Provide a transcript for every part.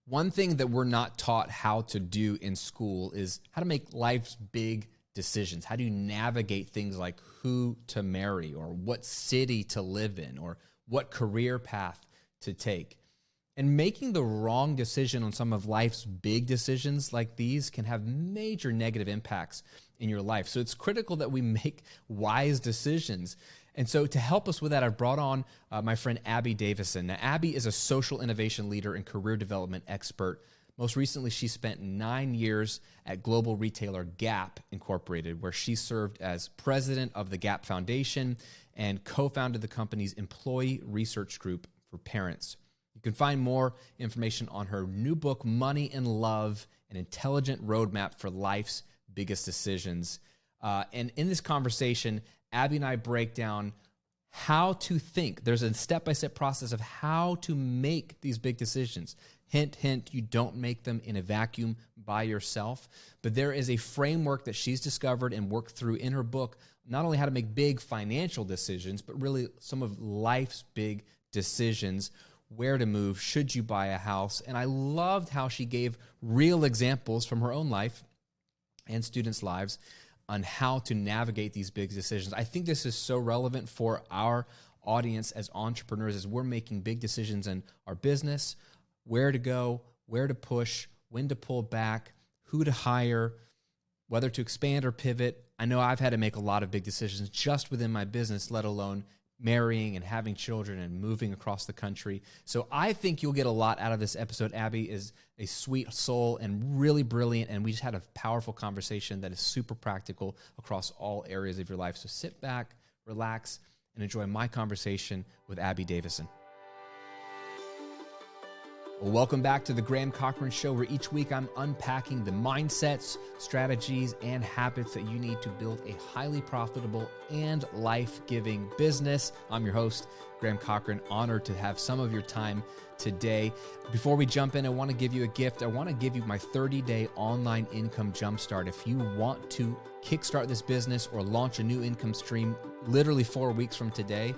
One thing that we're not taught how to do in school is how to make life's big decisions. How do you navigate things like who to marry or what city to live in or what career path to take? And making the wrong decision on some of life's big decisions like these can have major negative impacts in your life. So it's critical that we make wise decisions. And so to help us with that, I've brought on my friend Abby Davisson. Now, Abby is a social innovation leader and career development expert. Most recently, she spent 9 years at global retailer Gap Incorporated, where she served as president of the Gap Foundation and co-founded the company's employee research group for parents. You can find more information on her new book, Money and Love, an intelligent roadmap for life's biggest decisions. And in this conversation, Abby and I break down how to think. There's a step-by-step process of how to make these big decisions. Hint, hint, you don't make them in a vacuum by yourself. But there is a framework that she's discovered and worked through in her book, not only how to make big financial decisions, but really some of life's big decisions. Where to move, should you buy a house? And I loved how she gave real examples from her own life and students' lives on how to navigate these big decisions. I think this is so relevant for our audience as entrepreneurs as we're making big decisions in our business, where to go, where to push, when to pull back, who to hire, whether to expand or pivot. I know I've had to make a lot of big decisions just within my business, let alone marrying and having children and moving across the country. So I think you'll get a lot out of this episode. Abby is a sweet soul and really brilliant, and we just had a powerful conversation that is super practical across all areas of your life. So sit back, relax, and enjoy my conversation with Abby Davisson. Well, welcome back to the Graham Cochran Show, where each week I'm unpacking the mindsets, strategies, and habits that you need to build a highly profitable and life-giving business. I'm your host, Graham Cochran. Honored to have some of your time today. Before we jump in, I want to give you a gift. I want to give you my 30-day online income jumpstart. If you want to kickstart this business or launch a new income stream literally 4 weeks from today,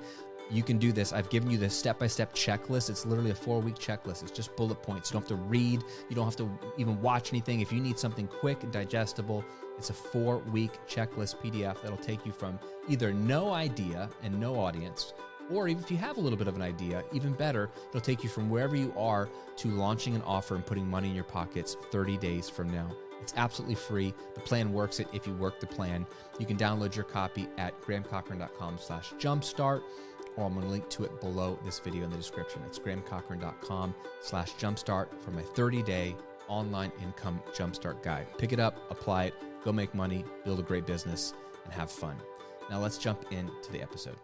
you can do this. I've given you the step-by-step checklist. It's literally a 4-week checklist. It's just bullet points. You don't have to read. You don't have to even watch anything. If you need something quick and digestible, it's a 4-week checklist PDF that'll take you from either no idea and no audience, or even if you have a little bit of an idea, even better, it'll take you from wherever you are to launching an offer and putting money in your pockets 30 days from now. It's absolutely free. The plan works if you work the plan. You can download your copy at grahamcochran.com/jumpstart. or I'm going to link to it below this video in the description. It's grahamcochran.com/jumpstart for my 30-day online income jumpstart guide. Pick it up, apply it, go make money, build a great business, and have fun. Now let's jump into the episode.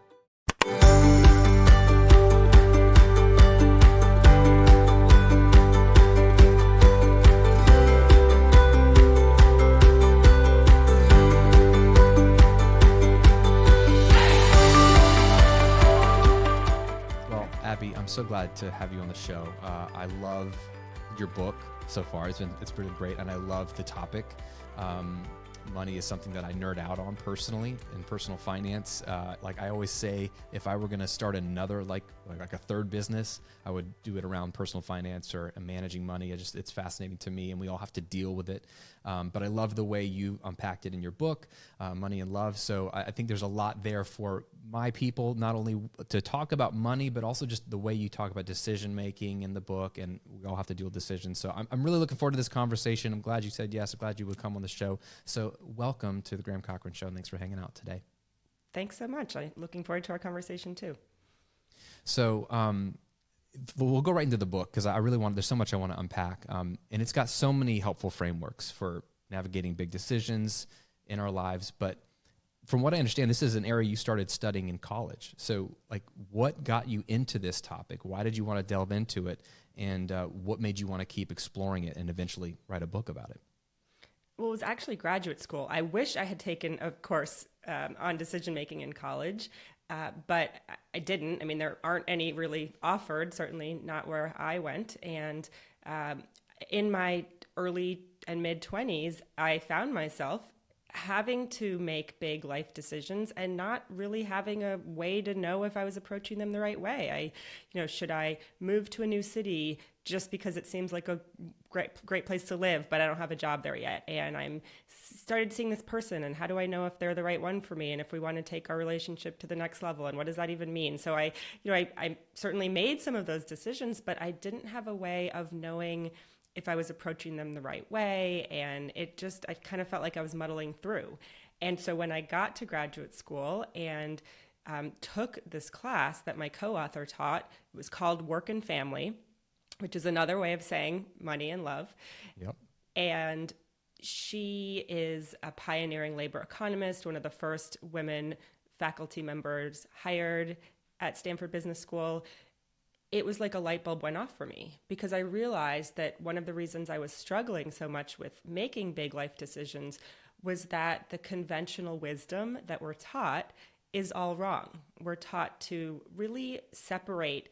Abby, I'm so glad to have you on the show. I love your book so far. It's pretty great, and I love the topic. Money is something that I nerd out on personally in personal finance. Like I always say, if I were going to start another like a third business, I would do it around personal finance or managing money. It's fascinating to me, and we all have to deal with it. But I love the way you unpacked it in your book, Money and Love. So I think there's a lot there for my people, not only to talk about money, but also just the way you talk about decision making in the book, and we all have to deal with decisions. So I'm really looking forward to this conversation. I'm glad you said yes. I'm glad you would come on the show. So welcome to the Graham Cochran Show, and thanks for hanging out today. Thanks so much. I'm looking forward to our conversation too. So we'll go right into the book because there's so much I want to unpack. And it's got so many helpful frameworks for navigating big decisions in our lives. But from what I understand, this is an area you started studying in college. So like what got you into this topic? Why did you want to delve into it? And what made you want to keep exploring it and eventually write a book about it? Well, it was actually graduate school. I wish I had taken a course on decision-making in college, but I didn't. I mean, there aren't any really offered, certainly not where I went. And in my early and mid-20s, I found myself having to make big life decisions and not really having a way to know if I was approaching them the right way. Should I move to a new city just because it seems like a great place to live, but I don't have a job there yet? And I'm started seeing this person, and how do I know if they're the right one for me? And if we want to take our relationship to the next level, and what does that even mean? So I certainly made some of those decisions, but I didn't have a way of knowing if I was approaching them the right way. And I kind of felt like I was muddling through. And so when I got to graduate school and took this class that my co-author taught, it was called Work and Family, which is another way of saying money and love. Yep. And she is a pioneering labor economist, one of the first women faculty members hired at Stanford Business School. It was like a light bulb went off for me, because I realized that one of the reasons I was struggling so much with making big life decisions was that the conventional wisdom that we're taught is all wrong. We're taught to really separate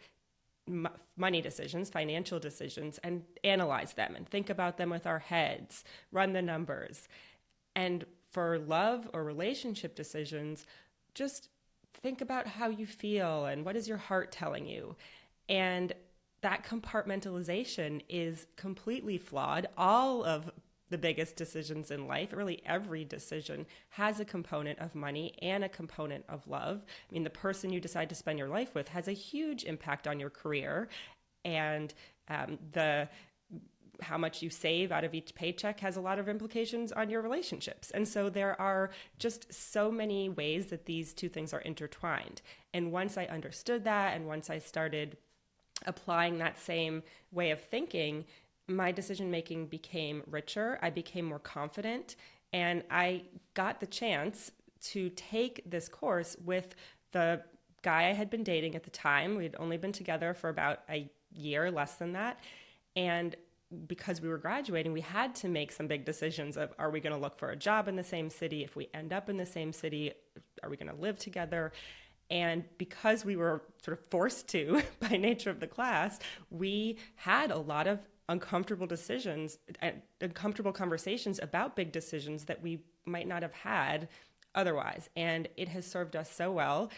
money decisions, financial decisions, and analyze them and think about them with our heads, run the numbers. And for love or relationship decisions, just think about how you feel and what is your heart telling you. And that compartmentalization is completely flawed. All of the biggest decisions in life, really every decision, has a component of money and a component of love. I mean, the person you decide to spend your life with has a huge impact on your career, and how much you save out of each paycheck has a lot of implications on your relationships. And so there are just so many ways that these two things are intertwined. And once I understood that, and once I started applying that same way of thinking, my decision-making became richer. I became more confident, and I got the chance to take this course with the guy I had been dating at the time. We'd only been together for about a year, less than that. And because we were graduating, we had to make some big decisions of, are we going to look for a job in the same city? If we end up in the same city, are we going to live together? And because we were sort of forced to by nature of the class, we had a lot of uncomfortable decisions, uncomfortable conversations about big decisions that we might not have had otherwise. And it has served us so well.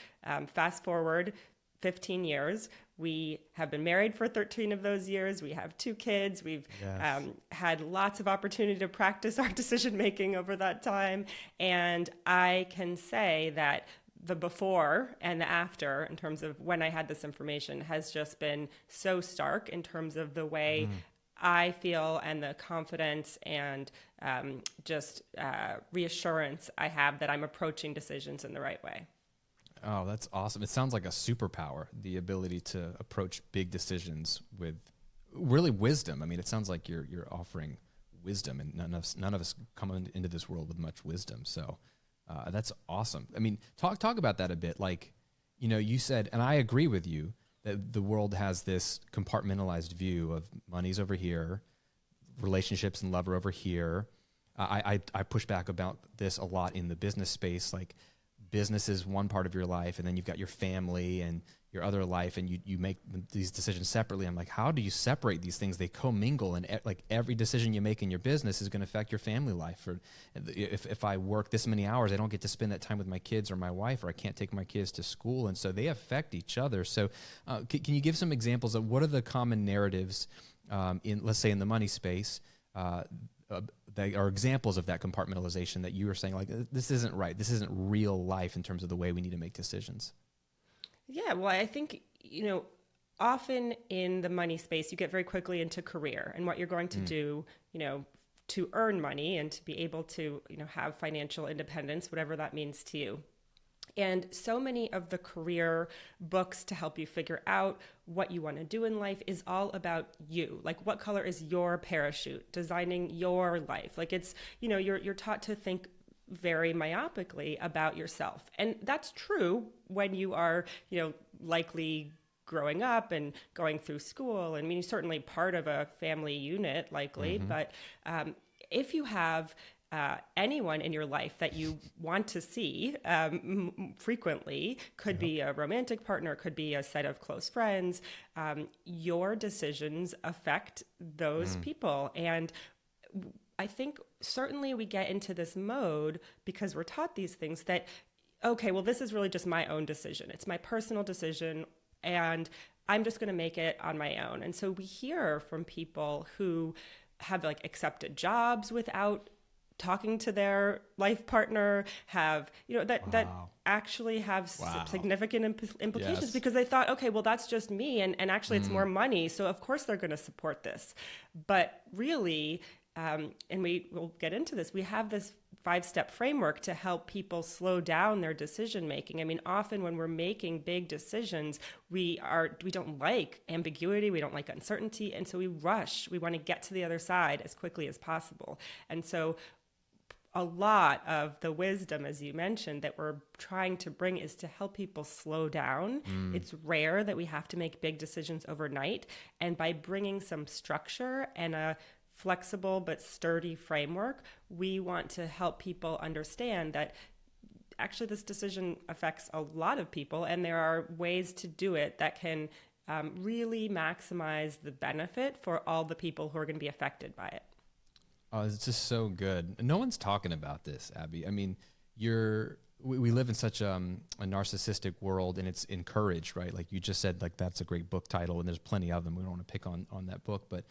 Fast forward 15 years, we have been married for 13 of those years. We have 2 kids. We've had lots of opportunity to practice our decision making over that time. And I can say that the before and the after, in terms of when I had this information, has just been so stark in terms of the way I feel and the confidence and reassurance I have that I'm approaching decisions in the right way. Oh, that's awesome. It sounds like a superpower, the ability to approach big decisions with really wisdom. I mean, it sounds like you're offering wisdom, and none of us come into this world with much wisdom. So that's awesome. I mean, talk about that a bit. Like, you said, and I agree with you, that the world has this compartmentalized view of money's over here, relationships and love are over here. I push back about this a lot in the business space. Like, business is one part of your life, and then you've got your family and your other life, and you make these decisions separately. I'm like, how do you separate these things? They commingle, and like every decision you make in your business is going to affect your family life. Or if I work this many hours, I don't get to spend that time with my kids or my wife, or I can't take my kids to school, and so they affect each other. So can you give some examples of what are the common narratives let's say in the money space that are examples of that compartmentalization that you were saying, like, this isn't right, this isn't real life in terms of the way we need to make decisions? Yeah, well, I think, often in the money space, you get very quickly into career and what you're going to do, to earn money and to be able to, have financial independence, whatever that means to you. And so many of the career books to help you figure out what you want to do in life is all about you. Like, what color is your parachute? Designing your life. Like, it's, you're taught to think very myopically about yourself. And that's true when you are, likely growing up and going through school. I mean, you're certainly part of a family unit, likely. But if you have anyone in your life that you want to see frequently, could be a romantic partner, could be a set of close friends, your decisions affect those people. And I think certainly we get into this mode because we're taught these things that, okay, well, this is really just my own decision. It's my personal decision, and I'm just going to make it on my own. And so we hear from people who have like accepted jobs without talking to their life partner, have, that actually have significant implications Yes. because they thought, okay, well, that's just me. And actually it's more money. So of course they're going to support this. But really, and we will get into this, we have this 5-step framework to help people slow down their decision making. I mean, often when we're making big decisions, we don't like ambiguity, we don't like uncertainty, and so we rush. We want to get to the other side as quickly as possible. And so a lot of the wisdom, as you mentioned, that we're trying to bring is to help people slow down. It's rare that we have to make big decisions overnight. And by bringing some structure and a flexible but sturdy framework, we want to help people understand that actually this decision affects a lot of people, and there are ways to do it that can really maximize the benefit for all the people who are going to be affected by it. Oh, it's just so good. No one's talking about this, Abby. I mean, we live in such a narcissistic world, and it's encouraged, right? Like you just said, like that's a great book title, and there's plenty of them. We don't want to pick on that book, but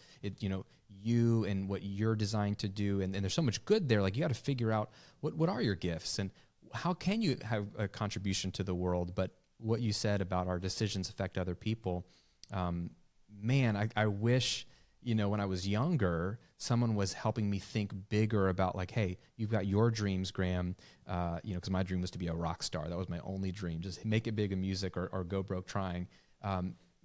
you and what you're designed to do, and there's so much good there. Like you got to figure out what are your gifts and how can you have a contribution to the world. But what you said about our decisions affect other people, man, I wish, when I was younger, someone was helping me think bigger about like, hey, you've got your dreams, Graham, because my dream was to be a rock star. That was my only dream. Just make it big in music or go broke trying.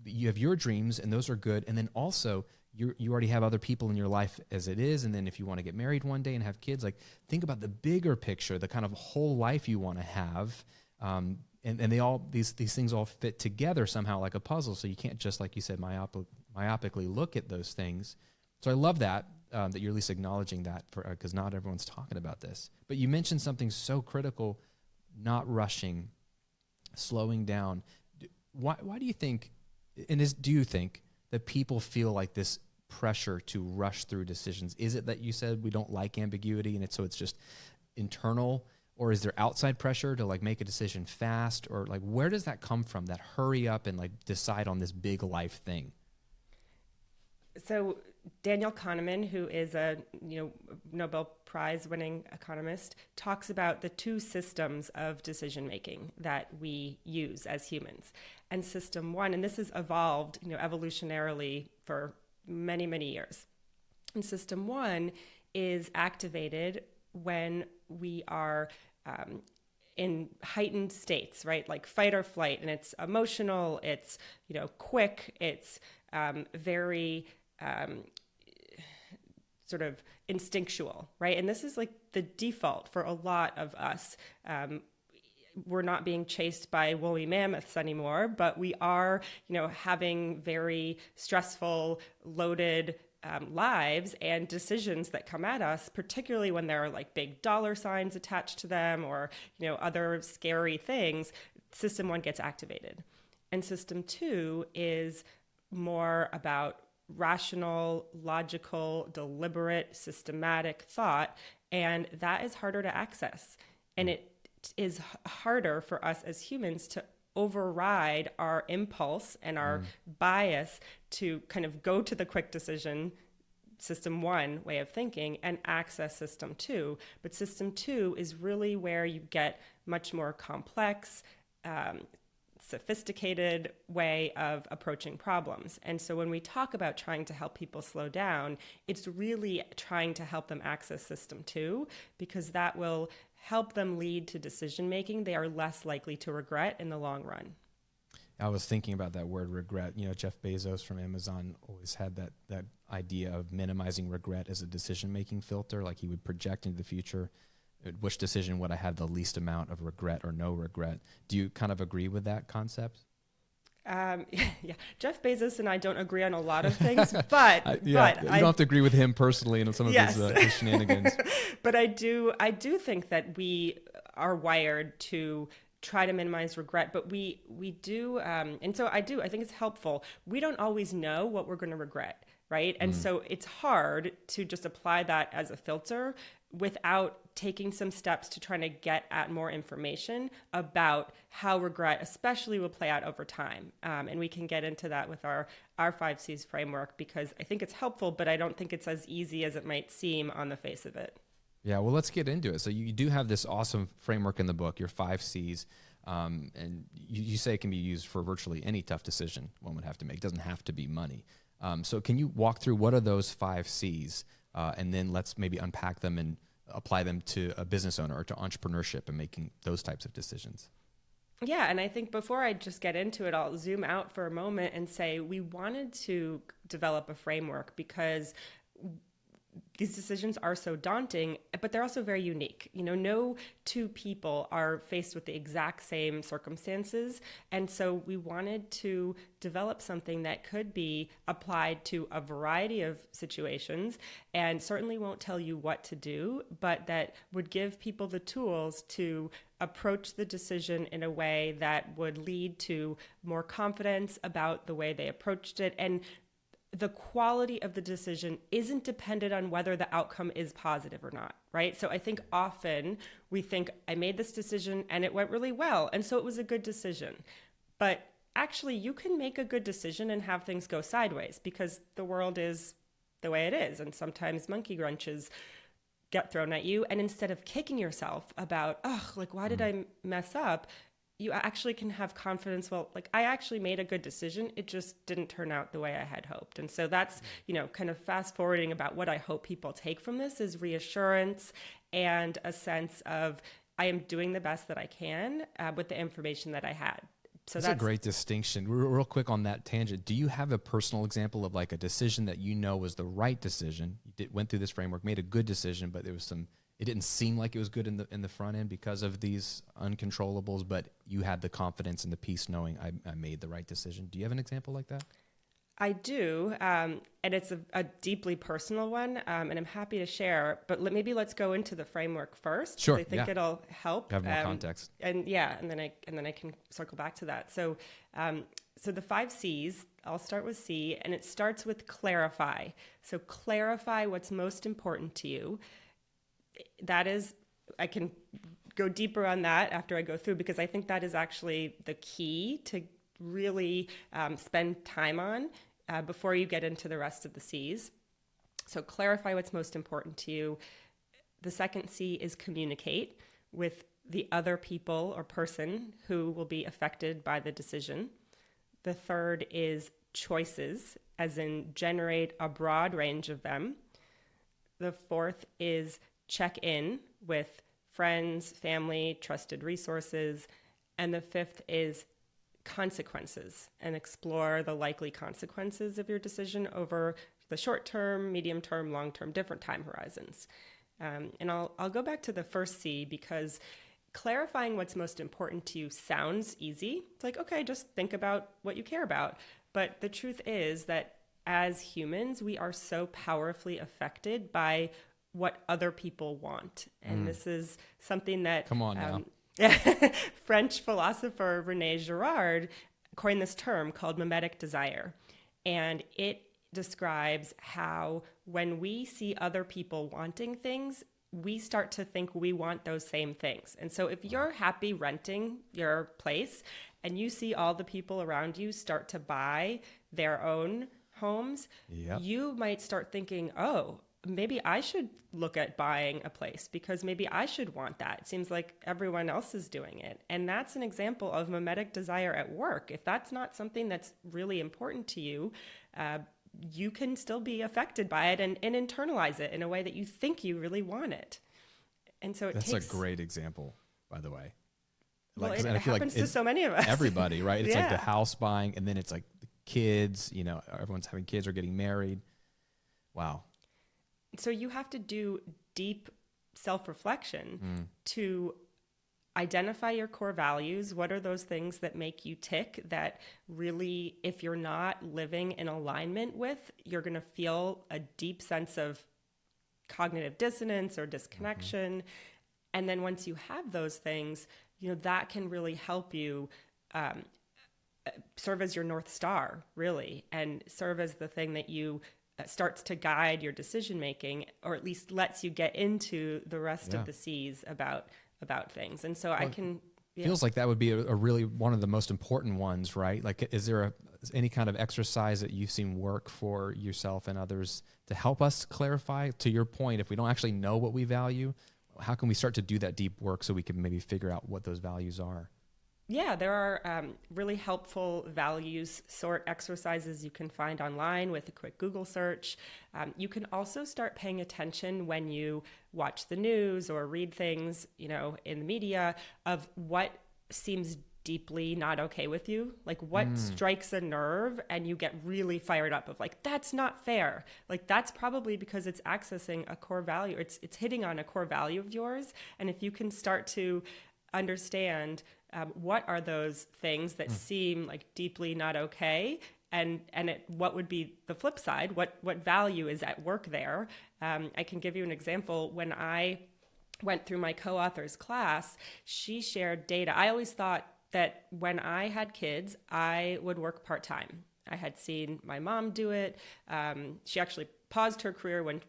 You have your dreams, and those are good. And then also, you already have other people in your life as it is. And then if you want to get married one day and have kids, like think about the bigger picture, the kind of whole life you want to have. And they all, these things all fit together somehow like a puzzle. So you can't just, like you said, myopically look at those things. So I love that you're at least acknowledging that, because not everyone's talking about this. But you mentioned something so critical: not rushing, slowing down. Why do you think, do you think that people feel like this pressure to rush through decisions? Is it that you said we don't like ambiguity, and it's just internal? Or is there outside pressure to like make a decision fast? Or like, where does that come from, that hurry up and like decide on this big life thing? So Daniel Kahneman, who is a Nobel Prize winning economist, talks about the two systems of decision making that we use as humans. And system one, and this has evolved evolutionarily for many, many years. And system one is activated when we are in heightened states, right? Like fight or flight, and it's emotional, it's quick, it's very sort of instinctual, right? And this is like the default for a lot of us. We're not being chased by woolly mammoths anymore, but we are, having very stressful, loaded lives and decisions that come at us, particularly when there are like big dollar signs attached to them or, other scary things. System one gets activated. And system two is more about rational, logical, deliberate, systematic thought. And that is harder to access. And it is harder for us as humans to override our impulse and our bias to kind of go to the quick decision, system one way of thinking, and access system two. But system two is really where you get much more complex, sophisticated way of approaching problems. And so when we talk about trying to help people slow down, it's really trying to help them access system two, because that will help them lead to decision making they are less likely to regret in the long run. I was thinking about that word regret. Jeff Bezos from Amazon always had that idea of minimizing regret as a decision-making filter. Like he would project into the future, which decision would I have the least amount of regret or no regret? Do you kind of agree with that concept? Yeah, Jeff Bezos and I don't agree on a lot of things, but you don't have to agree with him personally in some of his shenanigans. But I do think that we are wired to try to minimize regret, but we do, and so I think it's helpful. We don't always know what we're going to regret. right? And so it's hard to just apply that as a filter without taking some steps to try to get at more information about how regret especially will play out over time. And we can get into that with our 5Cs framework, because I think it's helpful, but I don't think it's as easy as it might seem on the face of it. Yeah, well, let's get into it. So you do have this awesome framework in the book, your 5Cs, and you say it can be used for virtually any tough decision one would have to make. It doesn't have to be money. So can you walk through what are those 5Cs, and then let's maybe unpack them and apply them to a business owner or to entrepreneurship and making those types of decisions? Yeah, and I think before I just get into it, I'll zoom out for a moment and say we wanted to develop a framework because these decisions are so daunting, but they're also very unique. No two people are faced with the exact same circumstances. And so we wanted to develop something that could be applied to a variety of situations, and certainly won't tell you what to do, but that would give people the tools to approach the decision in a way that would lead to more confidence about the way they approached it. And the quality of the decision isn't dependent on whether the outcome is positive or not, right? So I think often we think, I made this decision and it went really well, and so it was a good decision. But actually, you can make a good decision and have things go sideways, because the world is the way it is, and sometimes monkey wrenches get thrown at you. And instead of kicking yourself about, why did I mess up? You actually can have confidence. Well, I actually made a good decision. It just didn't turn out the way I had hoped. And so that's, kind of fast forwarding about what I hope people take from this is reassurance and a sense of I am doing the best that I can with the information that I had. So that's a great distinction. Real quick on that tangent. Do you have a personal example of a decision that was the right decision? You went through this framework, made a good decision, but it didn't seem like it was good in the front end because of these uncontrollables, but you had the confidence and the peace knowing I made the right decision. Do you have an example like that? I do, and it's a deeply personal one, and I'm happy to share. But maybe let's go into the framework first. Sure, I think it'll help. Have more context. And then I can circle back to that. So the 5 C's. I'll start with C, and it starts with clarify. So clarify what's most important to you. That is, I can go deeper on that after I go through, because I think that is actually the key to really spend time on before you get into the rest of the C's. So clarify what's most important to you. The second C is communicate with the other people or person who will be affected by the decision. The third is choices, as in generate a broad range of them. The fourth is check in with friends, family, trusted resources. And the fifth is consequences, and explore the likely consequences of your decision over the short term, medium term, long term, different time horizons. And I'll go back to the first C, because clarifying what's most important to you sounds easy. It's okay, just think about what you care about. But the truth is that as humans, we are so powerfully affected by what other people want. And this is something that come on now. French philosopher René Girard coined this term called mimetic desire. And it describes how when we see other people wanting things, we start to think we want those same things. And so if you're happy renting your place and you see all the people around you start to buy their own homes, you might start thinking, oh, maybe I should look at buying a place because maybe I should want that. It seems like everyone else is doing it. And that's an example of mimetic desire at work. If that's not something that's really important to you, you can still be affected by it and internalize it in a way that you think you really want it. And so that's a great example, by the way. Well, it happens to so many of us. Everybody, right? It's like the house buying, and then it's like the kids, everyone's having kids or getting married. Wow. So you have to do deep self-reflection to identify your core values. What are those things that make you tick that really, if you're not living in alignment with, you're going to feel a deep sense of cognitive dissonance or disconnection. And then once you have those things, that can really help you serve as your North Star, really, and serve as the thing that you starts to guide your decision making, or at least lets you get into the rest of the C's about things. And so I can feels like that would be a really one of the most important ones, right? Like, is there any kind of exercise that you've seen work for yourself and others to help us clarify? To your point, if we don't actually know what we value, how can we start to do that deep work so we can maybe figure out what those values are? Yeah, there are really helpful values sort exercises you can find online with a quick Google search. You can also start paying attention when you watch the news or read things, in the media, of what seems deeply not okay with you, like what strikes a nerve and you get really fired up of like, that's not fair. Like that's probably because it's accessing a core value. It's hitting on a core value of yours. And if you can start to understand what are those things that seem like deeply not okay, and what would be the flip side? What value is at work there? I can give you an example. When I went through my co-author's class, she shared data. I always thought that when I had kids, I would work part-time. I had seen my mom do it. She actually paused her career when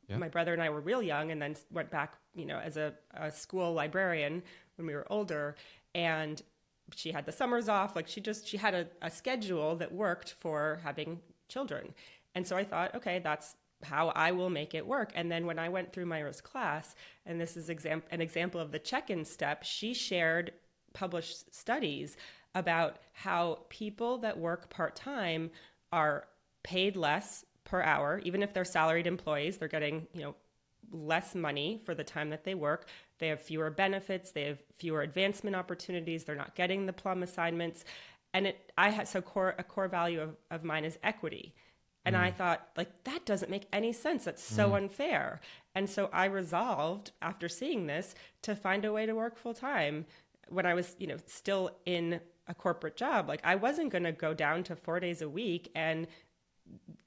my brother and I were real young, and then went back, as a school librarian when we were older. And she had the summers off. Like she had a schedule that worked for having children. And so I thought, okay, that's how I will make it work. And then when I went through Myra's class, and this is an example of the check-in step, she shared published studies about how people that work part-time are paid less per hour. Even if they're salaried employees, they're getting, less money for the time that they work. They have fewer benefits. They have fewer advancement opportunities. They're not getting the plum assignments. And a core value of mine is equity. And I thought, like, that doesn't make any sense. That's so unfair. And so I resolved, after seeing this, to find a way to work full time. When I was, still in a corporate job, like I wasn't going to go down to 4 days a week and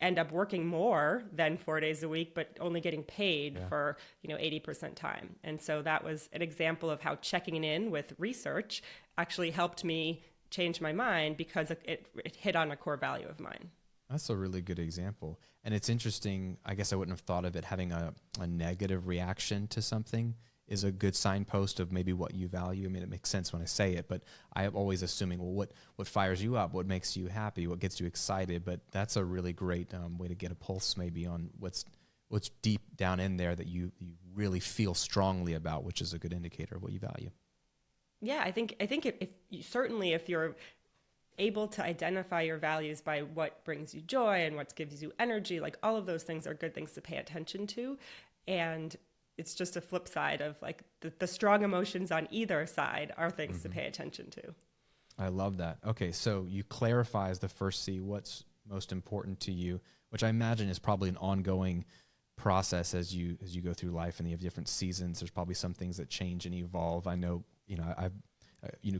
end up working more than 4 days a week, but only getting paid for, 80% time. And so that was an example of how checking in with research actually helped me change my mind, because it hit on a core value of mine. That's a really good example. And it's interesting. I guess I wouldn't have thought of it having a negative reaction to something is a good signpost of maybe what you value. I mean, it makes sense when I say it, but I am always assuming, well, what fires you up? What makes you happy? What gets you excited? But that's a really great way to get a pulse maybe on what's deep down in there that you really feel strongly about, which is a good indicator of what you value. Yeah, I think if you're able to identify your values by what brings you joy and what gives you energy, like all of those things are good things to pay attention to. And it's just a flip side of like the strong emotions on either side are things to pay attention to. I love that. Okay, so you clarify as the first C what's most important to you, which I imagine is probably an ongoing process as you go through life, and you have different seasons. There's probably some things that change and evolve. I know,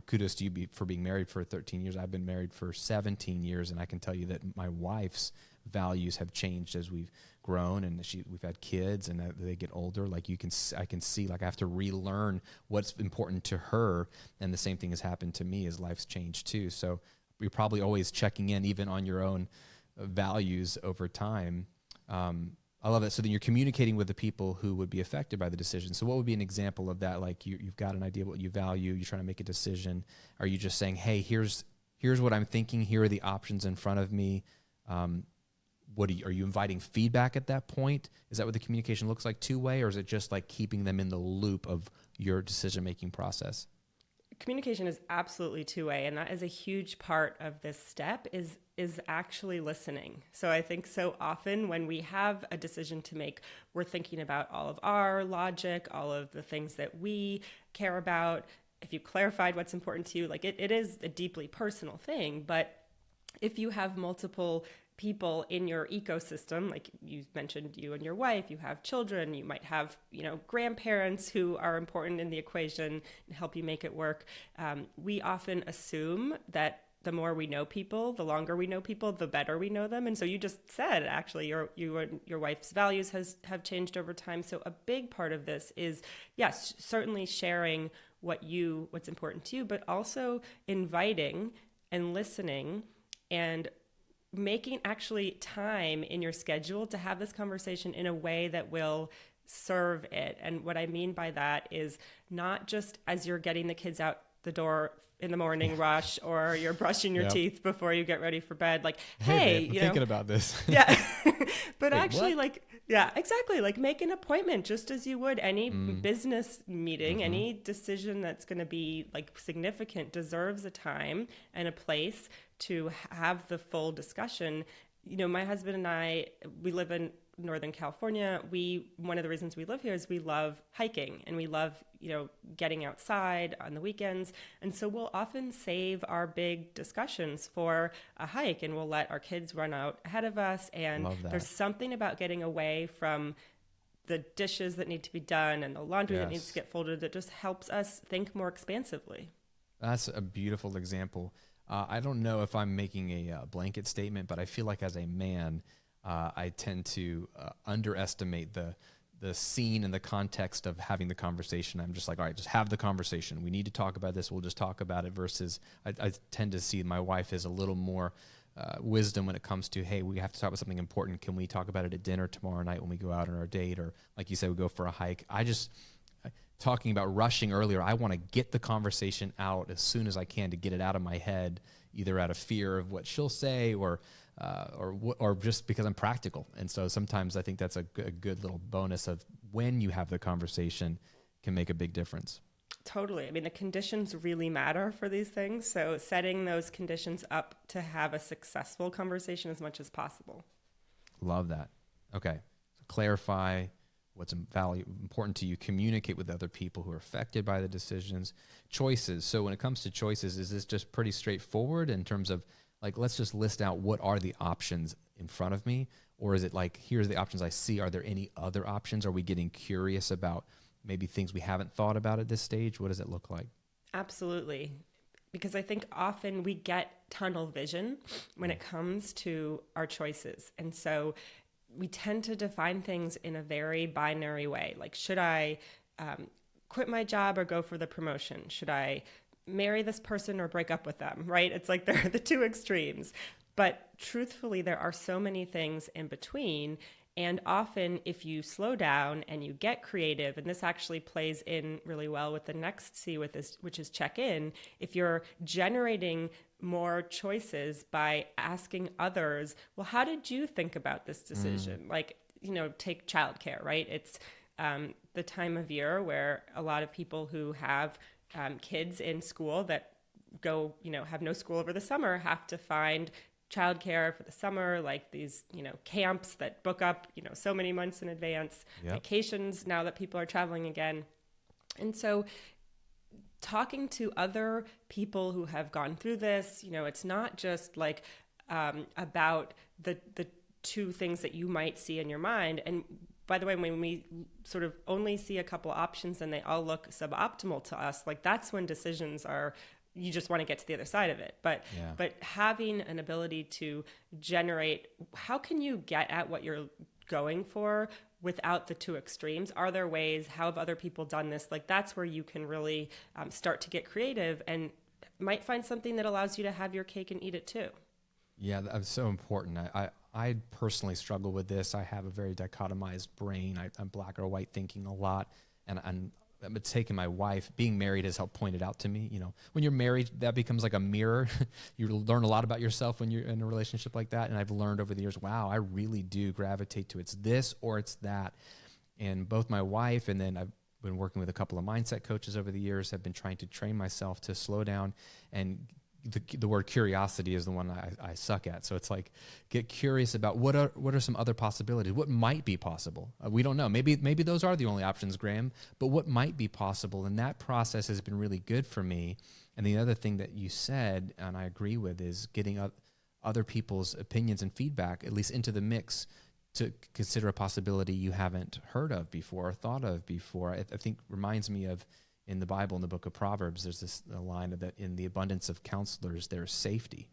kudos to you for being married for 13 years. I've been married for 17 years, and I can tell you that my wife's values have changed as we've grown, and we've had kids, and they get older. Like I can see, like I have to relearn what's important to her, and the same thing has happened to me as life's changed too. So you're probably always checking in, even on your own values over time. I love that. So then you're communicating with the people who would be affected by the decision. So what would be an example of that? Like you've got an idea of what you value. You're trying to make a decision. Are you just saying, hey, here's what I'm thinking. Here are the options in front of me. Are you inviting feedback at that point? Is that what the communication looks like, two-way, or is it just like keeping them in the loop of your decision-making process? Communication is absolutely two-way, and that is a huge part of this step is actually listening. So I think so often when we have a decision to make, we're thinking about all of our logic, all of the things that we care about. If you clarified what's important to you, like it is a deeply personal thing, but if you have multiple people in your ecosystem, like you mentioned, you and your wife, you have children, you might have, grandparents who are important in the equation and help you make it work. We often assume that the more we know people, the longer we know people, the better we know them. And so you just said, actually, you and your wife's values have changed over time. So a big part of this is, yes, certainly sharing what's important to you, but also inviting and listening and making actually time in your schedule to have this conversation in a way that will serve it. And what I mean by that is not just as you're getting the kids out the door in the morning rush, or you're brushing your teeth before you get ready for bed. Like, hey, babe, I'm thinking about this. Yeah. But Wait, actually, what? like, yeah, exactly. Like, make an appointment just as you would any business meeting, any decision that's going to be like significant deserves a time and a place to have the full discussion. You know, my husband and I, we live in Northern California. One of the reasons we live here is we love hiking, and we love, getting outside on the weekends. And so we'll often save our big discussions for a hike, and we'll let our kids run out ahead of us. And there's something about getting away from the dishes that need to be done and the laundry that needs to get folded that just helps us think more expansively. That's a beautiful example. I don't know if I'm making a blanket statement, but I feel like as a man, I tend to underestimate the scene and the context of having the conversation. I'm just like, all right, just have the conversation. We need to talk about this. We'll just talk about it. Versus I tend to see my wife as a little more wisdom when it comes to, hey, we have to talk about something important. Can we talk about it at dinner tomorrow night when we go out on our date? Or like you said, we go for a hike. Talking about rushing earlier, I want to get the conversation out as soon as I can to get it out of my head, either out of fear of what she'll say or just because I'm practical. And so sometimes I think that's a good little bonus of when you have the conversation can make a big difference. Totally. I mean, the conditions really matter for these things. So setting those conditions up to have a successful conversation as much as possible. Love that. Okay. So clarify what's important to you, communicate with other people who are affected by the decisions. Choices. So when it comes to choices, is this just pretty straightforward in terms of like, let's just list out what are the options in front of me? Or is it like, here's the options I see. Are there any other options? Are we getting curious about maybe things we haven't thought about at this stage? What does it look like? Absolutely. Because I think often we get tunnel vision when it comes to our choices. And so we tend to define things in a very binary way. Like, should I quit my job or go for the promotion? Should I marry this person or break up with them, right? It's like they're the two extremes. But truthfully, there are so many things in between. And often if you slow down and you get creative, and this actually plays in really well with the next C with this, which is check in. If you're generating more choices by asking others, well, how did you think about this decision? Like, take childcare, right? It's the time of year where a lot of people who have kids in school that go, have no school over the summer have to find childcare for the summer, like these, camps that book up, so many months in advance, vacations now that people are traveling again. And so talking to other people who have gone through this, it's not just like about the two things that you might see in your mind. And by the way, when we sort of only see a couple options and they all look suboptimal to us, like that's when decisions are, you just want to get to the other side of it. But having an ability to generate, how can you get at what you're going for without the two extremes? Are there ways? How have other people done this? Like that's where you can really start to get creative and might find something that allows you to have your cake and eat it too. Yeah, that's so important. I personally struggle with this. I have a very dichotomized brain. I'm black or white thinking a lot. And I'm taking my wife, being married has helped point it out to me. When you're married, that becomes like a mirror. You learn a lot about yourself when you're in a relationship like that. And I've learned over the years, wow, I really do gravitate to it's this or it's that. And both my wife and then I've been working with a couple of mindset coaches over the years, have been trying to train myself to slow down. And the word curiosity is the one I suck at. So it's like, get curious about what are some other possibilities? What might be possible? We don't know. Maybe those are the only options, Graham, but what might be possible? And that process has been really good for me. And the other thing that you said, and I agree with, is getting other people's opinions and feedback, at least into the mix, to consider a possibility you haven't heard of before or thought of before. I think reminds me of, in the Bible, in the book of Proverbs, there's this line that in the abundance of counselors, there's safety.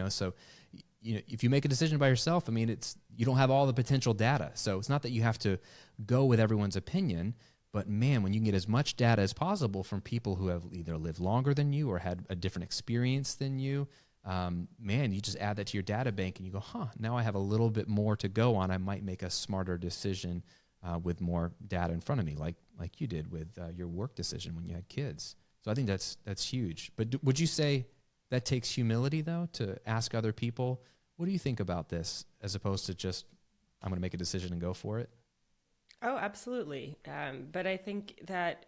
So if you make a decision by yourself, I mean, you don't have all the potential data. So it's not that you have to go with everyone's opinion, but man, when you can get as much data as possible from people who have either lived longer than you or had a different experience than you, man, you just add that to your data bank and you go, now I have a little bit more to go on. I might make a smarter decision with more data in front of me, like you did with your work decision when you had kids. So I think that's huge. But would you say that takes humility, though, to ask other people, what do you think about this, as opposed to just, I'm going to make a decision and go for it? Oh, absolutely. But I think that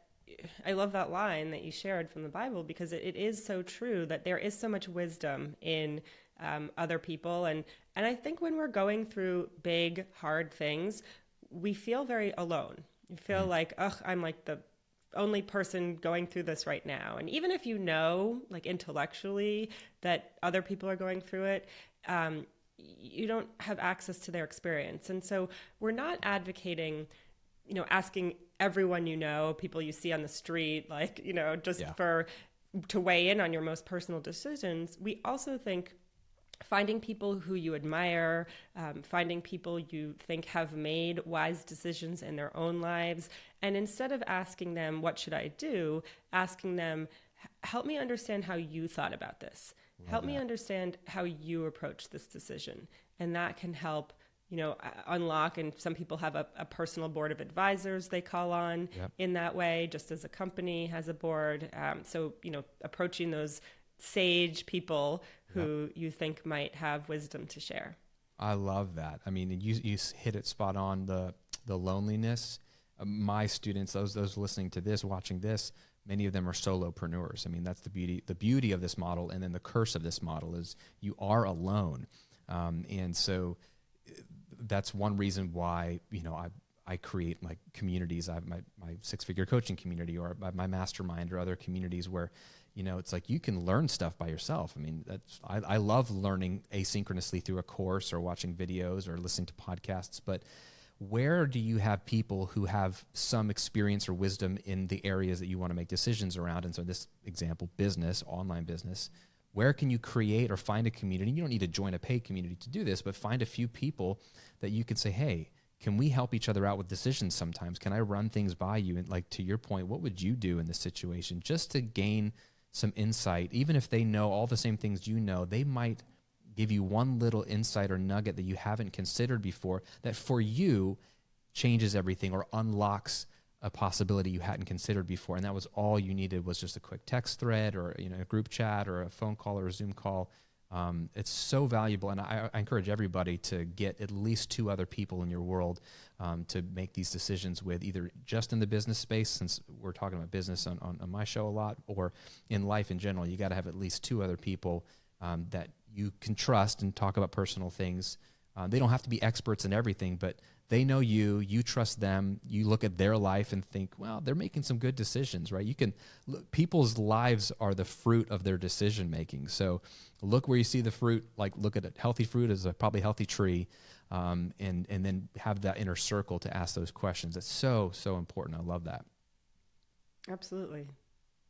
I love that line that you shared from the Bible, because it is so true that there is so much wisdom in other people. And I think when we're going through big, hard things, we feel very alone. You feel like, I'm like the only person going through this right now. And even if you know, like intellectually, that other people are going through it, you don't have access to their experience. And so we're not advocating, asking everyone, people you see on the street, like, to weigh in on your most personal decisions. We also think finding people who you admire, finding people you think have made wise decisions in their own lives. And instead of asking them, what should I do? Asking them, help me understand how you thought about this. Help me understand how you approach this decision. And that can help, unlock. And some people have a personal board of advisors they call on in that way, just as a company has a board. So, approaching those sage people who you think might have wisdom to share. I love that. I mean, you hit it spot on, the loneliness. My students, those listening to this, watching this, many of them are solopreneurs. I mean, that's the beauty of this model. And then the curse of this model is you are alone. And so that's one reason why, I create like communities. I have my six-figure coaching community, or my mastermind, or other communities where, it's like you can learn stuff by yourself. I mean, I love learning asynchronously through a course or watching videos or listening to podcasts, but where do you have people who have some experience or wisdom in the areas that you want to make decisions around? And so this example, business, online business, where can you create or find a community? You don't need to join a paid community to do this, but find a few people that you can say, hey, can we help each other out with decisions sometimes? Can I run things by you? And like, to your point, what would you do in this situation? Just to gain some insight. Even if they know all the same things you know, they might give you one little insight or nugget that you haven't considered before that for you changes everything or unlocks a possibility you hadn't considered before. And that was all you needed, was just a quick text thread or a group chat or a phone call or a Zoom call. It's so valuable. And I encourage everybody to get at least two other people in your world to make these decisions with, either just in the business space, since we're talking about business on my show a lot, or in life in general. You got to have at least two other people that you can trust and talk about personal things. They don't have to be experts in everything, but they know you trust them. You look at their life and think, well, they're making some good decisions, right? You can people's lives are the fruit of their decision making. So look where you see the fruit, like look at a healthy fruit as a probably healthy tree, and then have that inner circle to ask those questions. It's so important. I love that. Absolutely.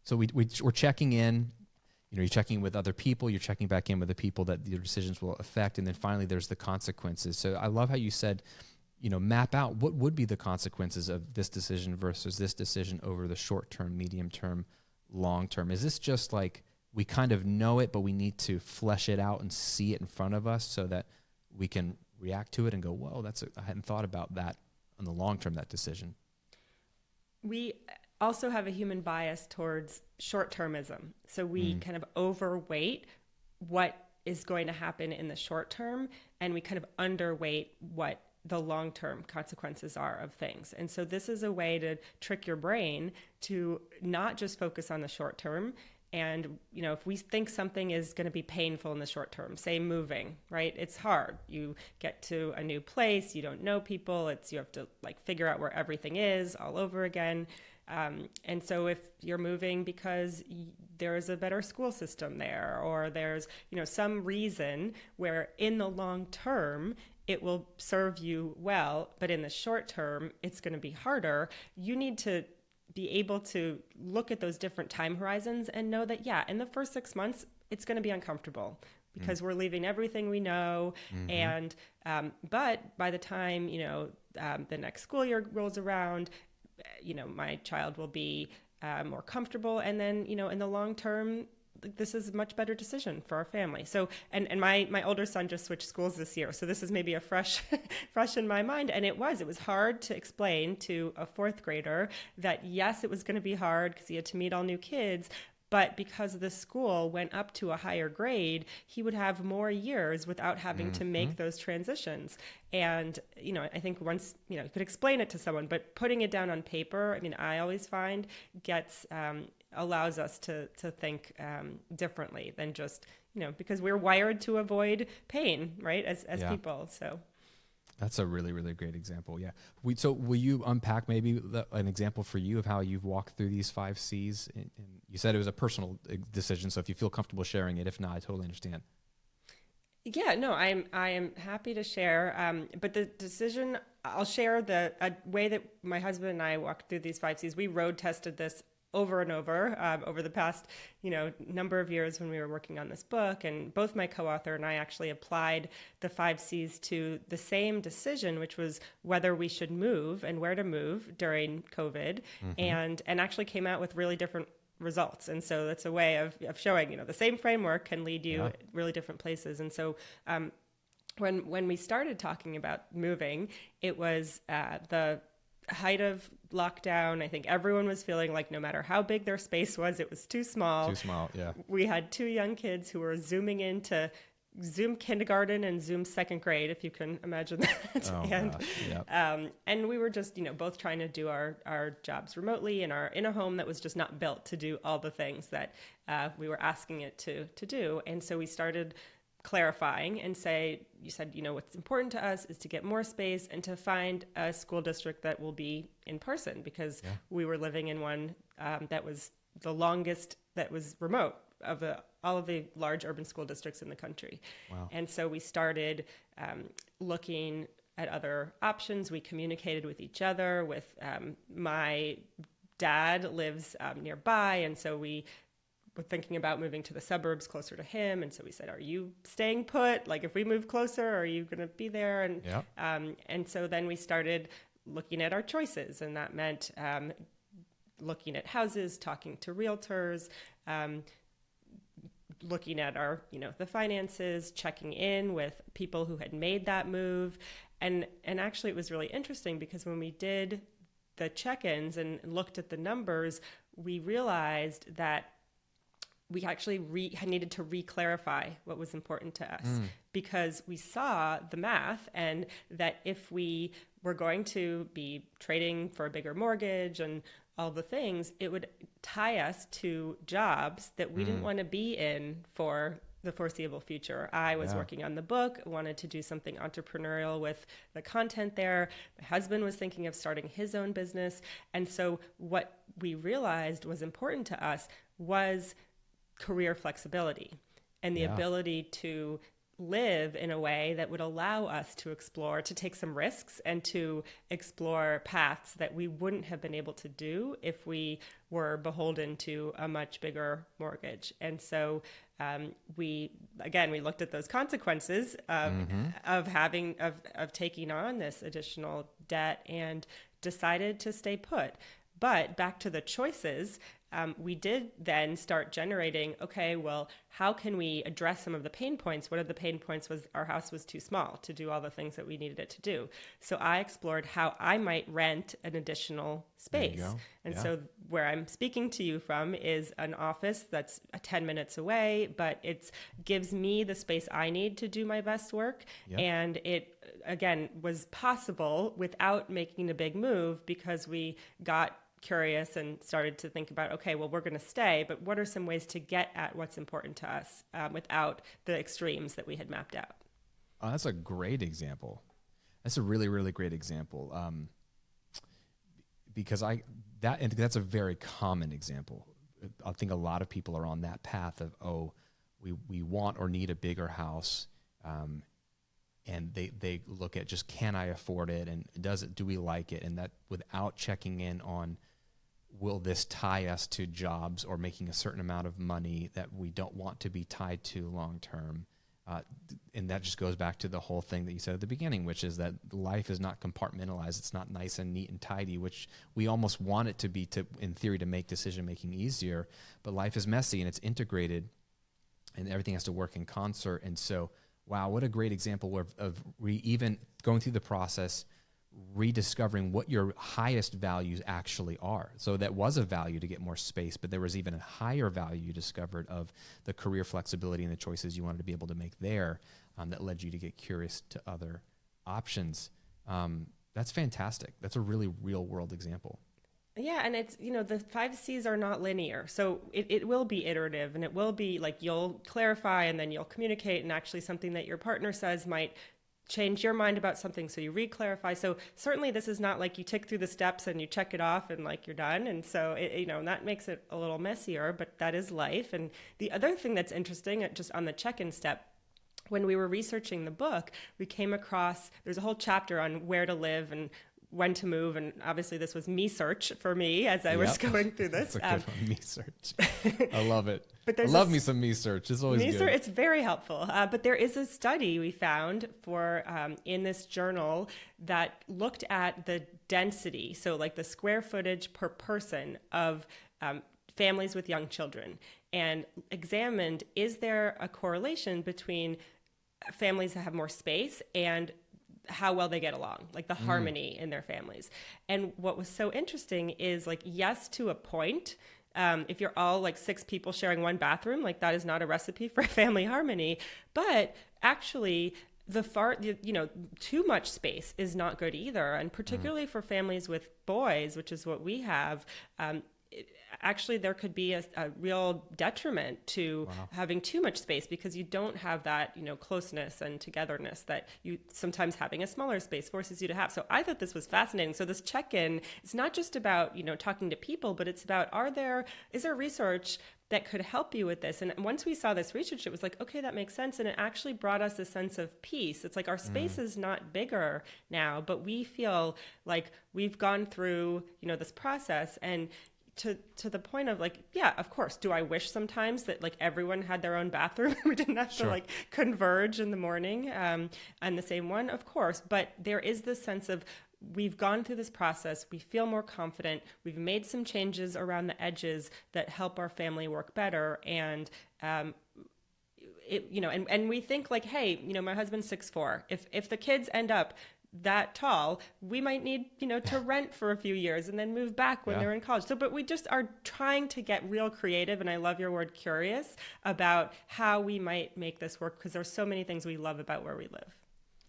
So we're checking in. You're checking in with other people. You're checking back in with the people that your decisions will affect. And then finally, there's the consequences. So I love how you said, map out what would be the consequences of this decision versus this decision over the short term, medium term, long term. Is this just like we kind of know it, but we need to flesh it out and see it in front of us so that we can react to it and go, whoa, I hadn't thought about that in the long term, that decision. We also have a human bias towards short-termism. So we kind of overweight what is going to happen in the short term, and we kind of underweight what the long-term consequences are of things. And so this is a way to trick your brain to not just focus on the short term. And, if we think something is going to be painful in the short term, say moving, right? It's hard. You get to a new place, you don't know people, you have to figure out where everything is all over again. And so if you're moving because there's a better school system there, or there's, some reason where in the long term, it will serve you well, but in the short term, it's going to be harder. You need to be able to look at those different time horizons and know that, in the first 6 months, it's going to be uncomfortable because we're leaving everything we know. And, but by the time, the next school year rolls around, my child will be more comfortable. And then, in the long term, this is a much better decision for our family. So, and my older son just switched schools this year. So this is maybe a fresh in my mind. And it was hard to explain to a fourth grader that yes, it was going to be hard because he had to meet all new kids. But because the school went up to a higher grade, he would have more years without having to make those transitions. And, I think once, you could explain it to someone, but putting it down on paper, I always find allows us to think differently than just, because we're wired to avoid pain, right, as people. So. That's a really, really great example. Yeah. So will you unpack maybe an example for you of how you've walked through these 5 C's? And you said it was a personal decision. So if you feel comfortable sharing it, if not, I totally understand. Yeah, no, I am happy to share. But the decision, I'll share a way that my husband and I walked through these 5 C's. We road tested this over and over the past, number of years when we were working on this book. And both my co-author and I actually applied the 5 C's to the same decision, which was whether we should move and where to move during COVID, and actually came out with really different results. And so that's a way of showing, the same framework can lead you really different places. And so, when we started talking about moving, it was the height of lockdown. I think everyone was feeling like no matter how big their space was, it was too small. Too small, yeah. We had 2 young kids who were Zooming into Zoom kindergarten and Zoom second grade, if you can imagine that. Oh, and yep. And we were just, both trying to do our jobs remotely in a home that was just not built to do all the things that we were asking it to do. And so we started clarifying and you said, what's important to us is to get more space and to find a school district that will be in person, because we were living in one that was the longest that was remote of all of the large urban school districts in the country. Wow. And so we started looking at other options. We communicated with each other. My dad lives nearby, and so we were thinking about moving to the suburbs closer to him. And so we said, are you staying put? Like, if we move closer, are you going to be there? And so then we started looking at our choices. And that meant looking at houses, talking to realtors, looking at our, the finances, checking in with people who had made that move. And actually it was really interesting because when we did the check-ins and looked at the numbers, we realized that we actually needed to re-clarify what was important to us, because we saw the math, and that if we were going to be trading for a bigger mortgage and all the things, it would tie us to jobs that we didn't want to be in for the foreseeable future. I was working on the book, wanted to do something entrepreneurial with the content there. My husband was thinking of starting his own business. And so what we realized was important to us was career flexibility and the ability to live in a way that would allow us to explore, to take some risks and to explore paths that we wouldn't have been able to do if we were beholden to a much bigger mortgage. And so we looked at those consequences of taking on this additional debt and decided to stay put. But back to the choices, we did then start generating, okay, well, how can we address some of the pain points? One of the pain points was our house was too small to do all the things that we needed it to do. So I explored how I might rent an additional space. And so where I'm speaking to you from is an office that's 10 minutes away, but it gives me the space I need to do my best work. And it, again, was possible without making a big move, because we got curious and started to think about, okay, well, we're going to stay, but what are some ways to get at what's important to us without the extremes that we had mapped out? Oh, that's a great example. That's a really, really great example. Because that's a very common example. I think a lot of people are on that path of, we want or need a bigger house. And they look at just, can I afford it? And do we like it? And that without checking in on, will this tie us to jobs or making a certain amount of money that we don't want to be tied to long term? And that just goes back to the whole thing that you said at the beginning, which is that life is not compartmentalized. It's not nice and neat and tidy, which we almost want it to be, in theory, to make decision making easier. But life is messy and it's integrated. and everything has to work in concert. And so, wow, what a great example of even going through the process, rediscovering what your highest values actually are. So that was a value to get more space, but there was even a higher value you discovered of the career flexibility and the choices you wanted to be able to make there, that led you to get curious to other options. That's fantastic. That's a really real world example. Yeah, and it's, the 5 C's are not linear. So it will be iterative, and it will be like you'll clarify and then you'll communicate, and actually something that your partner says might change your mind about something, so you re-clarify. So certainly this is not like you tick through the steps and you check it off and like you're done. And so, and that makes it a little messier, but that is life. And the other thing that's interesting, just on the check-in step, when we were researching the book, we came across, there's a whole chapter on where to live and when to move. And obviously this was me search for me as I was going through this. That's a good one, me search. I love it. But I love me some me search. It's always good. It's very helpful. But there is a study we found for in this journal that looked at the density, so like the square footage per person of families with young children, and examined, is there a correlation between families that have more space and how well they get along, like the harmony in their families. And what was so interesting is, like, yes, to a point, if you're all like 6 people sharing one bathroom, like that is not a recipe for family harmony. But actually too much space is not good either. And particularly for families with boys, which is what we have, actually there could be a real detriment to having too much space, because you don't have that, closeness and togetherness that you sometimes having a smaller space forces you to have. So I thought this was fascinating. So this check-in, it's not just about, talking to people, but it's about, is there research that could help you with this? And once we saw this research, it was like, okay, that makes sense. And it actually brought us a sense of peace. It's like our space is not bigger now, but we feel like we've gone through, this process. And to the point of like, yeah, of course, do I wish sometimes that like everyone had their own bathroom? We didn't have to like converge in the morning and the same one, of course. But there is this sense of, we've gone through this process, we feel more confident, we've made some changes around the edges that help our family work better. And and we think like, hey, my husband's 6'4". If the kids end up that tall, we might need, to rent for a few years and then move back when they're in college. So, but we just are trying to get real creative. And I love your word curious about how we might make this work, because there's so many things we love about where we live.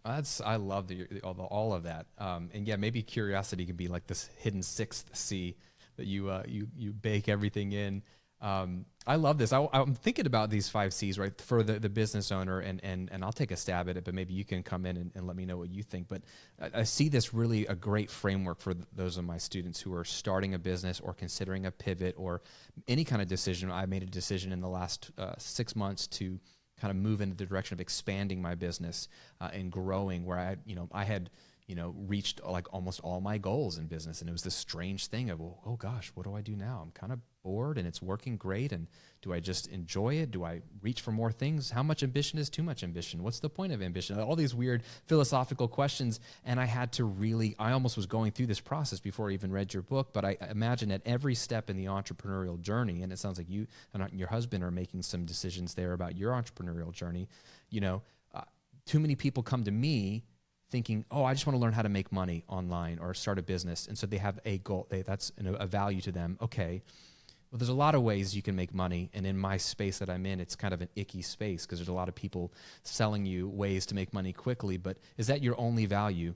I love all of that. And yeah, maybe curiosity can be like this hidden 6th C that you bake everything in. I love this. I'm thinking about these 5 C's, right, for the business owner, and I'll take a stab at it, but maybe you can come in and let me know what you think. But I see this really a great framework for those of my students who are starting a business or considering a pivot or any kind of decision. I made a decision in the last 6 months to kind of move into the direction of expanding my business and growing, where I had reached like almost all my goals in business. And it was this strange thing of, oh gosh, what do I do now? I'm kind of bored and it's working great. And do I just enjoy it? Do I reach for more things? How much ambition is too much ambition? What's the point of ambition? All these weird philosophical questions. And I had to I almost was going through this process before I even read your book, but I imagine at every step in the entrepreneurial journey, and it sounds like you and your husband are making some decisions there about your entrepreneurial journey. Too many people come to me thinking, oh, I just want to learn how to make money online or start a business. And so they have a goal, that's a value to them. Okay, well, there's a lot of ways you can make money. And in my space that I'm in, it's kind of an icky space because there's a lot of people selling you ways to make money quickly. But is that your only value?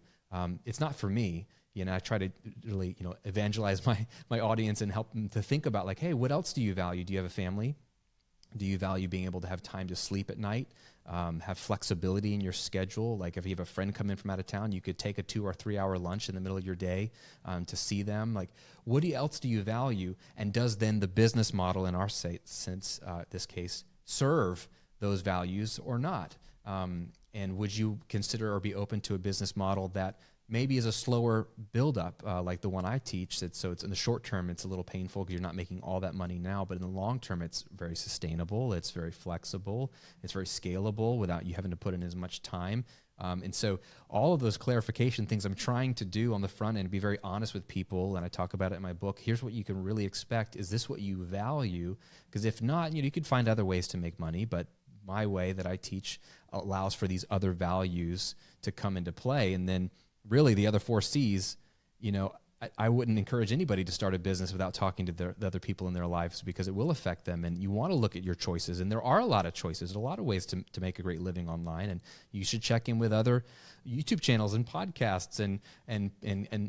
It's not for me. I try to really, evangelize my audience and help them to think about like, hey, what else do you value? Do you have a family? Do you value being able to have time to sleep at night? Have flexibility in your schedule? Like if you have a friend come in from out of town, you could take a 2 or 3 hour lunch in the middle of your day to see them. Like what else do you value? And does then the business model in our this case serve those values or not? And would you consider or be open to a business model that maybe is a slower buildup, like the one I teach? So it's in the short term, it's a little painful because you're not making all that money now, but in the long term, it's very sustainable, it's very flexible, it's very scalable without you having to put in as much time. And so all of those clarification things I'm trying to do on the front end, be very honest with people, and I talk about it in my book. Here's what you can really expect. Is this what you value? Because if not, you could find other ways to make money, but my way that I teach allows for these other values to come into play. And then really the other 4 C's, I wouldn't encourage anybody to start a business without talking to the other people in their lives, because it will affect them. And you want to look at your choices. And there are a lot of choices, a lot of ways to make a great living online. And you should check in with other YouTube channels and podcasts and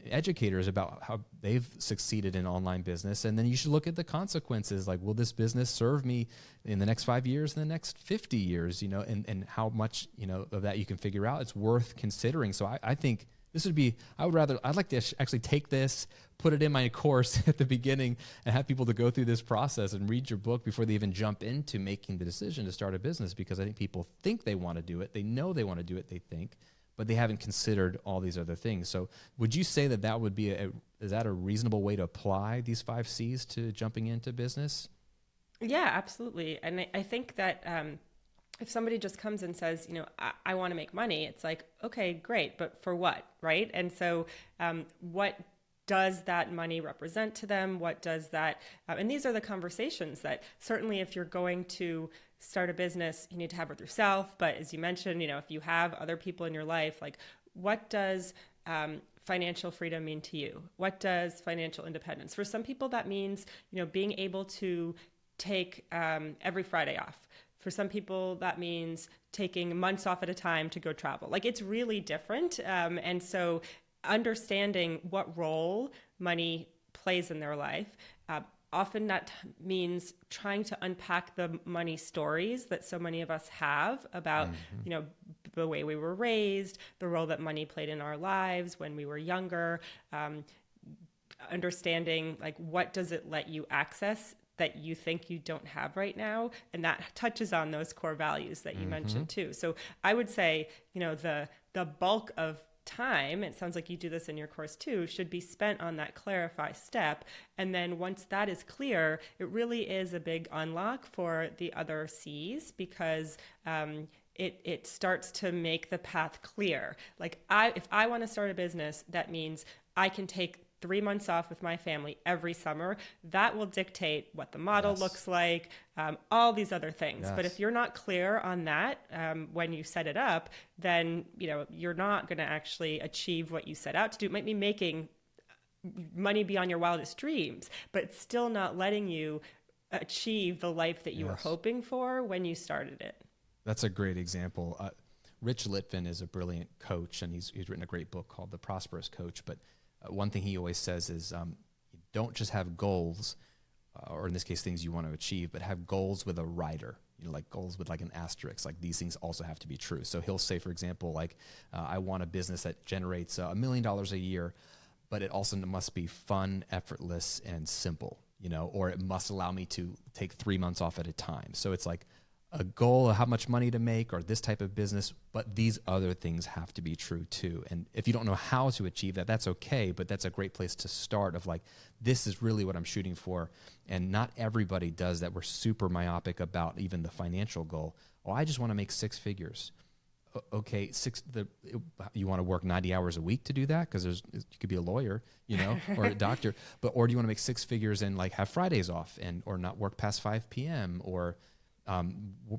educators about how they've succeeded in online business. And then you should look at the consequences. Like, will this business serve me in the next 5 years, in the next 50 years, and how much, of that you can figure out. It's worth considering. So I think this would be, I'd like to actually take this, put it in my course at the beginning, and have people to go through this process and read your book before they even jump into making the decision to start a business, because I think people think they want to do it. They know they want to do it, they think, but they haven't considered all these other things. So would you say that would be is that a reasonable way to apply these 5 C's to jumping into business? Yeah, absolutely. And I think that, if somebody just comes and says, I want to make money, it's like, okay, great, but for what, right? And so what does that money represent to them? What does that, and these are the conversations that certainly if you're going to start a business, you need to have with yourself. But as you mentioned, if you have other people in your life, like, what does financial freedom mean to you? What does financial independence? For some people, that means, being able to take every Friday off. For some people, that means taking months off at a time to go travel. Like, it's really different. And so understanding what role money plays in their life, often that means trying to unpack the money stories that so many of us have about, the way we were raised, the role that money played in our lives when we were younger, understanding, like, what does it let you access that you think you don't have right now. And that touches on those core values that you mentioned too. So I would say, the bulk of time, it sounds like you do this in your course too, should be spent on that clarify step. And then once that is clear, it really is a big unlock for the other C's, because it starts to make the path clear. Like, if I want to start a business, that means I can take 3 months off with my family every summer. That will dictate what the model looks like, all these other things. But if you're not clear on that when you set it up, then you're not going to actually achieve what you set out to do. It might be making money beyond your wildest dreams, but it's still not letting you achieve the life that you were hoping for when you started it. That's a great example. Rich Litvin is a brilliant coach, and he's written a great book called The Prosperous Coach. But one thing he always says is don't just have goals, or in this case, things you want to achieve, but have goals with a rider, like goals with like an asterisk, like these things also have to be true. So he'll say, for example, like, I want a business that generates $1 million a year, but it also must be fun, effortless, and simple, or it must allow me to take 3 months off at a time. So it's like a goal of how much money to make or this type of business, but these other things have to be true too. And if you don't know how to achieve that, that's okay, but that's a great place to start of like, this is really what I'm shooting for. And not everybody does that. We're super myopic about even the financial goal. Oh, I just want to make 6 figures. Okay, you want to work 90 hours a week to do that? Because you could be a lawyer, or a doctor, or do you want to make 6 figures and like have Fridays off or not work past 5 p.m. or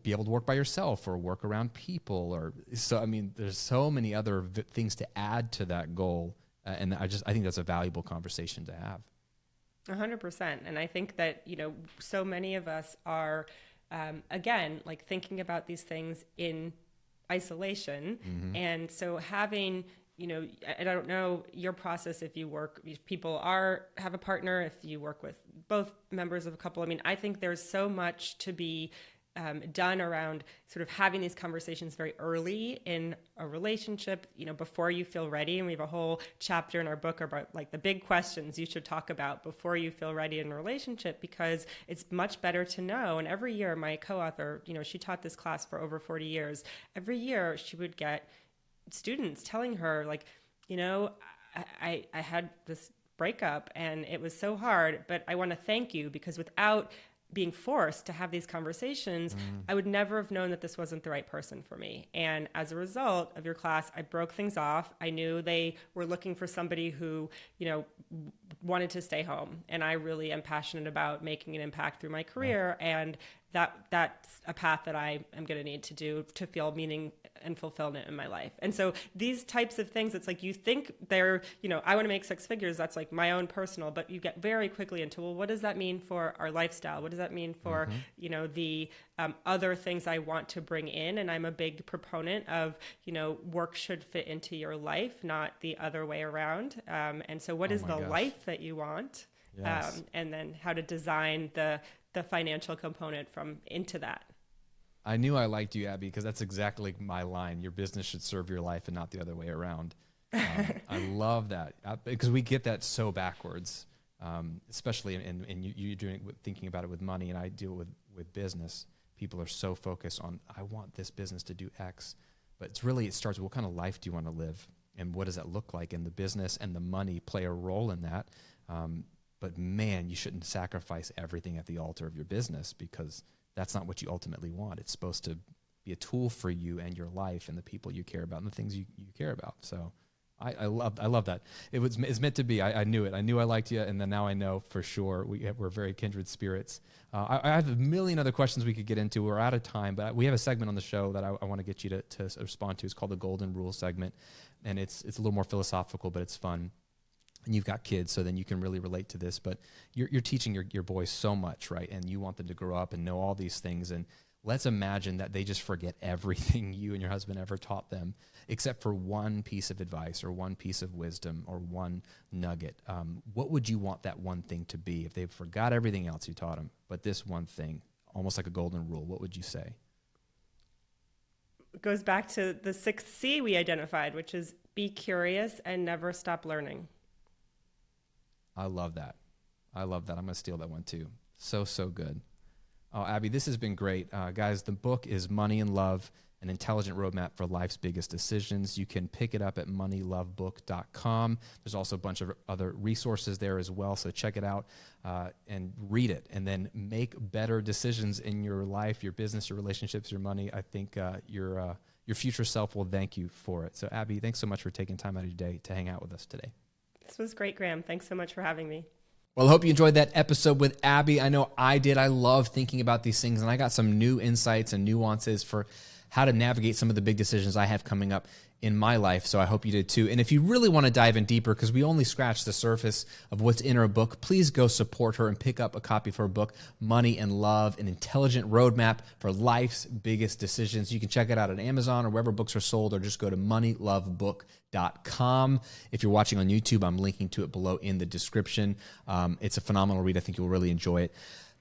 be able to work by yourself or work around people there's so many other things to add to that goal. And I think that's a valuable conversation to have. 100%. And I think that, so many of us are, again, like thinking about these things in isolation. And so having, I don't know your process if people have a partner, if you work with both members of a couple. I mean, I think there's so much to be done around sort of having these conversations very early in a relationship, before you feel ready. And we have a whole chapter in our book about like the big questions you should talk about before you feel ready in a relationship, because it's much better to know. And every year, my co-author, she taught this class for over 40 years. Every year she would get students telling her like, I had this breakup and it was so hard, but I want to thank you because without being forced to have these conversations, I would never have known that this wasn't the right person for me. And as a result of your class, I broke things off. I knew they were looking for somebody who, wanted to stay home. And I really am passionate about making an impact through my career. And that's a path that I am going to need to do to feel meaning and fulfillment in my life. And so these types of things, it's like you think they're, I want to make six figures. That's like my own personal, but you get very quickly into, well, what does that mean for our lifestyle? What does that mean for, the other things I want to bring in? And I'm a big proponent of, work should fit into your life, not the other way around. And so what is the life that you want? Yes. And then how to design the financial component from into that. I knew I liked you, Abby, because that's exactly my line. Your business should serve your life and not the other way around. I love that because we get that so backwards, especially in you doing thinking about it with money, and I deal with business. People are so focused on, I want this business to do X, but it starts with what kind of life do you want to live, and what does that look like? And the business and the money play a role in that. But man, you shouldn't sacrifice everything at the altar of your business, because that's not what you ultimately want. It's supposed to be a tool for you and your life and the people you care about and the things you care about. So I love that. It's meant to be. I knew it. I knew I liked you, and then now I know for sure we're very kindred spirits. I have a million other questions we could get into. We're out of time, but we have a segment on the show that I want to get you to respond to. It's called the Golden Rule segment, and it's a little more philosophical, but it's fun. And you've got kids, so then you can really relate to this. But you're teaching your boys so much, right? And you want them to grow up and know all these things. And let's imagine that they just forget everything you and your husband ever taught them, except for one piece of advice or one piece of wisdom or one nugget. What would you want that one thing to be if they forgot everything else you taught them, but this one thing, almost like a golden rule? What would you say? It goes back to the 6th C we identified, which is be curious and never stop learning. I love that. I'm going to steal that one too. So good. Oh, Abby, this has been great. Guys, the book is Money and Love, an intelligent roadmap for life's biggest decisions. You can pick it up at moneylovebook.com. There's also a bunch of other resources there as well, so check it out and read it, and then make better decisions in your life, your business, your relationships, your money. I think your future self will thank you for it. So, Abby, thanks so much for taking time out of your day to hang out with us today. This was great, Graham. Thanks so much for having me. Well, I hope you enjoyed that episode with Abby. I know I did. I love thinking about these things, and I got some new insights and nuances for how to navigate some of the big decisions I have coming up in my life, so I hope you did too. And if you really want to dive in deeper, because we only scratched the surface of what's in her book, please go support her and pick up a copy of her book, Money and Love, an intelligent roadmap for life's biggest decisions. You can check it out at Amazon or wherever books are sold, or just go to moneylovebook.com. If you're watching on YouTube, I'm linking to it below in the description. It's a phenomenal read. I think you'll really enjoy it.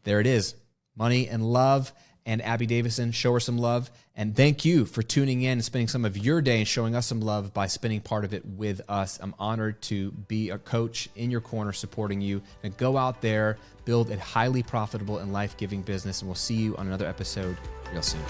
There it is, Money and Love. And Abby Davisson, show her some love. And thank you for tuning in and spending some of your day and showing us some love by spending part of it with us. I'm honored to be a coach in your corner supporting you. And go out there, build a highly profitable and life-giving business, and we'll see you on another episode real soon.